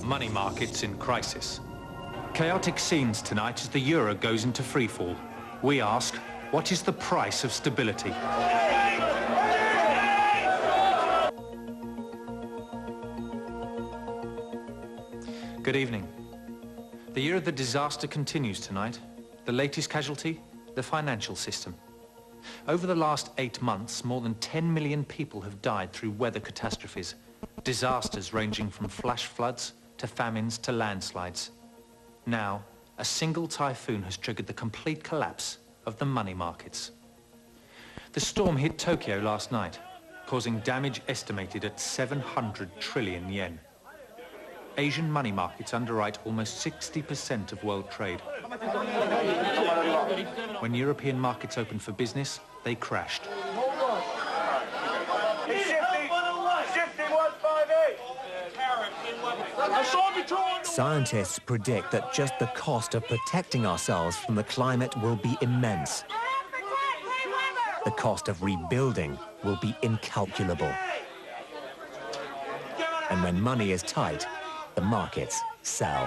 money markets in crisis. Chaotic scenes tonight as the euro goes into freefall. We ask, what is the price of stability? Good evening. The year of the disaster continues tonight. The latest casualty, the financial system. Over the last 8 months, more than 10 million people have died through weather catastrophes, disasters ranging from flash floods to famines to landslides. Now, a single typhoon has triggered the complete collapse of the money markets. The storm hit Tokyo last night, causing damage estimated at 700 trillion yen. Asian money markets underwrite almost 60% of world trade. When European markets opened for business, they crashed. Scientists predict that just the cost of protecting ourselves from the climate will be immense. The cost of rebuilding will be incalculable. And when money is tight, the markets sell.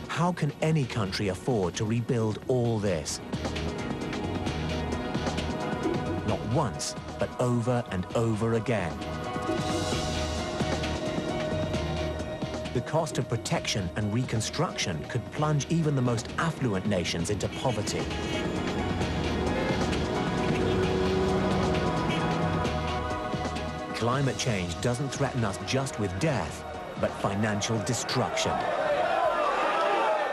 How can any country afford to rebuild all this? Not once, but over and over again. The cost of protection and reconstruction could plunge even the most affluent nations into poverty. Climate change doesn't threaten us just with death, but financial destruction.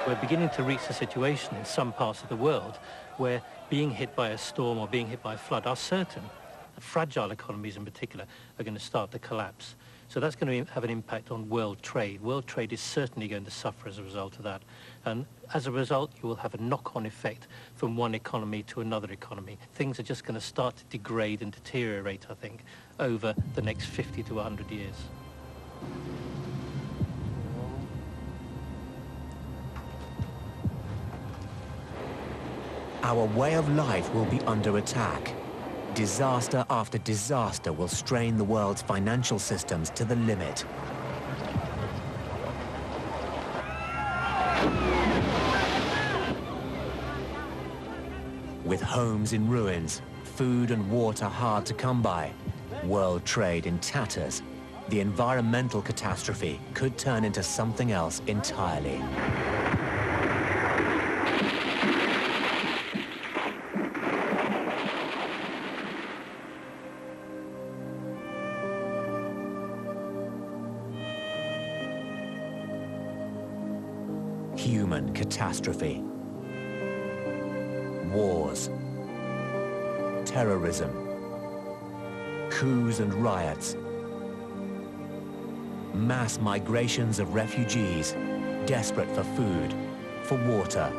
We're beginning to reach a situation in some parts of the world where being hit by a storm or being hit by a flood are certain. Fragile economies in particular are going to start to collapse. So that's going to have an impact on world trade. World trade is certainly going to suffer as a result of that. And as a result, you will have a knock-on effect from one economy to another economy. Things are just going to start to degrade and deteriorate, I think, over the next 50 to 100 years. Our way of life will be under attack. Disaster after disaster will strain the world's financial systems to the limit. With homes in ruins, food and water hard to come by, world trade in tatters, the environmental catastrophe could turn into something else entirely. Human catastrophe. Wars. Terrorism. Coups and riots. Mass migrations of refugees, desperate for food, for water,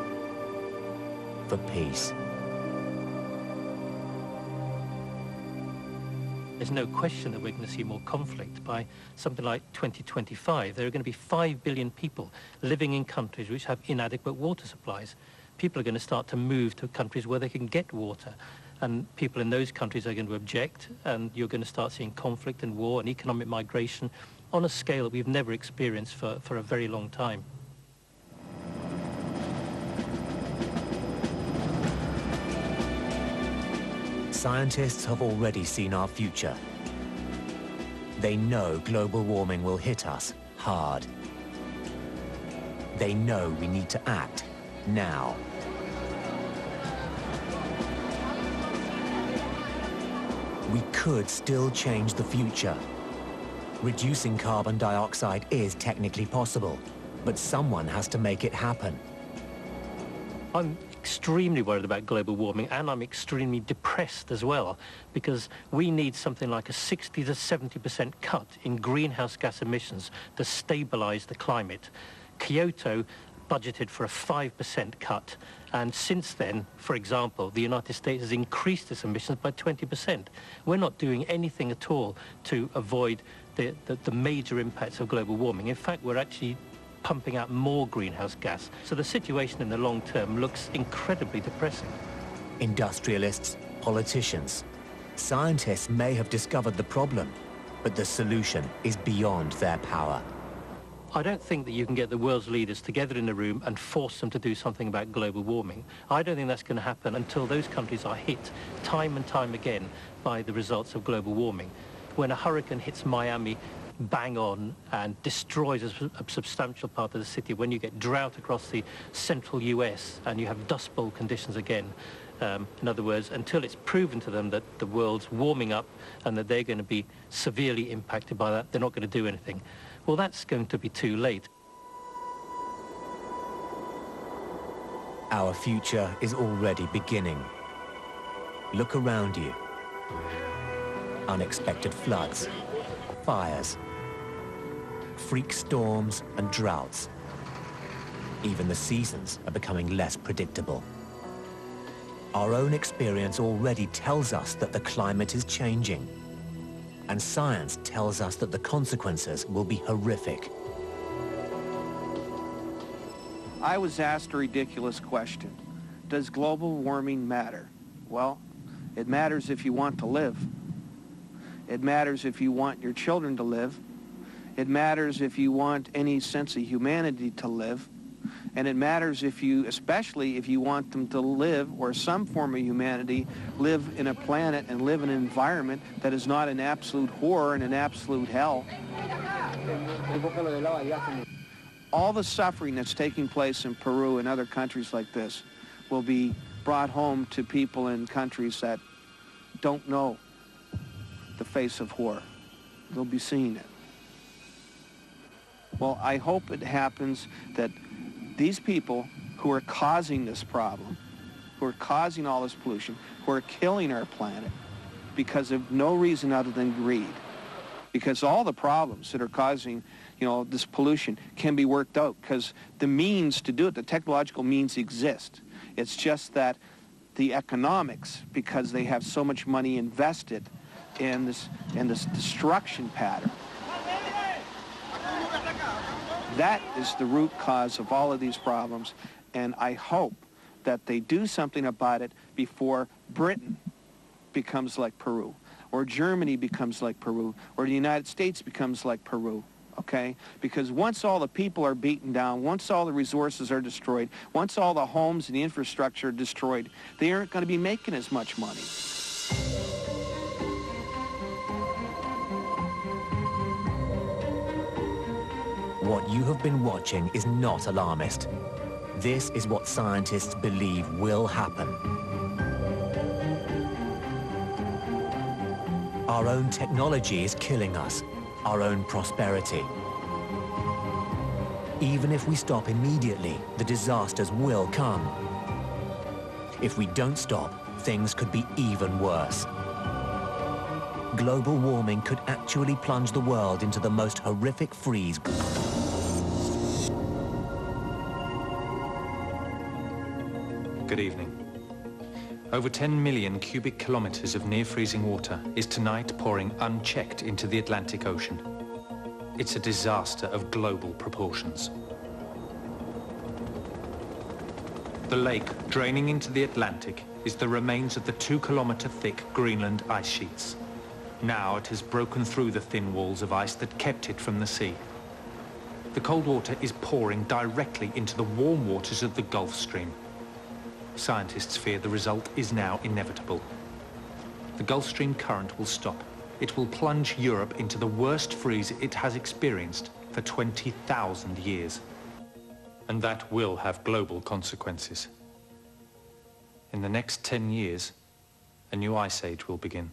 for peace. There's no question that we're going to see more conflict. By something like 2025, there are going to be 5 billion people living in countries which have inadequate water supplies. People are going to start to move to countries where they can get water. And people in those countries are going to object, and you're going to start seeing conflict and war and economic migration on a scale that we've never experienced for a very long time. Scientists have already seen our future. They know global warming will hit us hard. They know we need to act now. We could still change the future. Reducing carbon dioxide is technically possible, but someone has to make it happen. I'm extremely worried about global warming, and I'm extremely depressed as well, because we need something like a 60 to 70% cut in greenhouse gas emissions to stabilize the climate. Kyoto budgeted for a 5% cut, and since then, for example, the United States has increased its emissions by 20%. We're not doing anything at all to avoid the major impacts of global warming. In fact, we're actually pumping out more greenhouse gas. So the situation in the long term looks incredibly depressing. Industrialists, politicians, Scientists may have discovered the problem, but the solution is beyond their power. I don't think that you can get the world's leaders together in a room and force them to do something about global warming. I don't think that's going to happen until those countries are hit time and time again by the results of global warming. When a hurricane hits Miami bang on and destroys a substantial part of the city, when you get drought across the central US and you have dust bowl conditions again, in other words, until it's proven to them that the world's warming up and that they're going to be severely impacted by that, they're not going to do anything. Well, that's going to be too late. Our future is already beginning. Look around you. Unexpected floods, fires, freak storms and droughts. Even the seasons are becoming less predictable. Our own experience already tells us that the climate is changing. And science tells us that the consequences will be horrific. I was asked a ridiculous question. Does global warming matter? Well, it matters if you want to live. It matters if you want your children to live. It matters if you want any sense of humanity to live. And it matters if you, especially if you want them to live, or some form of humanity, live in a planet and live in an environment that is not an absolute horror and an absolute hell. All the suffering that's taking place in Peru and other countries like this will be brought home to people in countries that don't know the face of horror. They'll be seeing it. Well, I hope it happens that these people who are causing this problem, who are causing all this pollution, who are killing our planet because of no reason other than greed, because all the problems that are causing, this pollution can be worked out because the means to do it, the technological means exist. It's just that the economics, because they have so much money invested in this destruction pattern, that is the root cause of all of these problems, and I hope that they do something about it before Britain becomes like Peru, or Germany becomes like Peru, or the United States becomes like Peru, okay? Because once all the people are beaten down, once all the resources are destroyed, once all the homes and the infrastructure are destroyed, they aren't going to be making as much money. What you have been watching is not alarmist. This is what scientists believe will happen. Our own technology is killing us, our own prosperity. Even if we stop immediately, the disasters will come. If we don't stop, things could be even worse. Global warming could actually plunge the world into the most horrific freeze. Good evening. Over 10 million cubic kilometers of near-freezing water is tonight pouring unchecked into the Atlantic Ocean. It's a disaster of global proportions. The lake draining into the Atlantic is the remains of the 2-kilometer thick Greenland ice sheets. Now it has broken through the thin walls of ice that kept it from the sea. The cold water is pouring directly into the warm waters of the Gulf Stream. Scientists fear the result is now inevitable. The Gulf Stream current will stop. It will plunge Europe into the worst freeze it has experienced for 20,000 years. And that will have global consequences. In the next 10 years, a new ice age will begin.